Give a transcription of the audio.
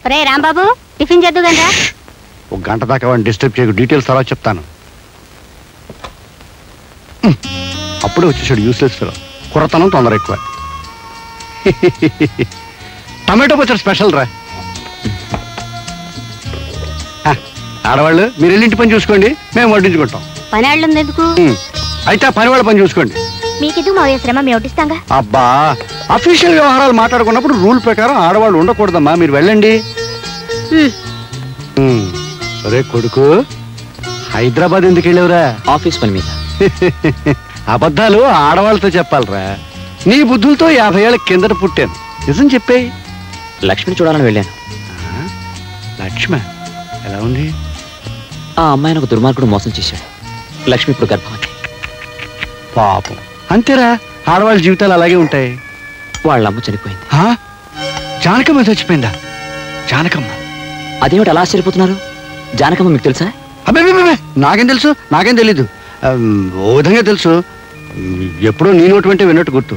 రే Rambabu tiffin చేద్దు కదా. ఒక గంట దాకా వాడిని డిస్టర్బ్ చేయకు, డీటెయిల్స్ తర్వాత చెప్తాను. అప్పుడే వచ్చేసాడు యూస్లెస్ ఫెలో. కుర్రతనం తొందర ఎక్కువ. టమాటో పచ్చడి స్పెషల్ రా. ఆడవాళ్ళు మీరు వెళ్ళి ఇంటి పని చూసుకోండి, మేము వడ్డించుకుంటాం. పని వాళ్ళం ఎందుకు? అయితే పని వాళ్ళ పని చూసుకోండి. మీకెందుకు మావయ్య శ్రమ, మేము వడ్డిస్తాంగా. అబ్బా, అఫీషియల్ వ్యవహారాలు మాట్లాడుకున్నప్పుడు రూల్ ప్రకారం ఆడవాళ్ళు ఉండకూడదమ్మా, మీరు వెళ్ళండి. అరే కొడుకు, హైదరాబాద్ ఎందుకు వెళ్ళావురా? ఆఫీస్ పని మీద. అబద్ధాలు ఆడవాళ్ళతో చెప్పాలరా. నీ బుద్ధులతో 50 ఏళ్ళ కిందట పుట్టాను, నిజం చెప్పేయి. లక్ష్మిని చూడాలని వెళ్ళాను. లక్ష్మ ఎలా ఉంది? ఆ అమ్మాయిని ఒక దుర్మార్గుడు మోసం చేశాడు. లక్ష్మి ఇప్పుడు గర్భవతి. పాపం, అంతేరా, ఆడవాళ్ళ జీవితాలు అలాగే ఉంటాయి. వాళ్ళ అమ్మ చనిపోయింది. జానకమ్మ చచ్చిపోయిందా? జానకమ్మ? అదేమిటి అలా ఆశ్చర్యపోతున్నారు? జానకమ్మ మీకు తెలుసా? అబ్బే, నాకేం తెలుసు, నాకేం తెలీదు. ఓ విధంగా తెలుసు, ఎప్పుడో నీ నోటి వెంటే విన్నట్టు గుర్తు.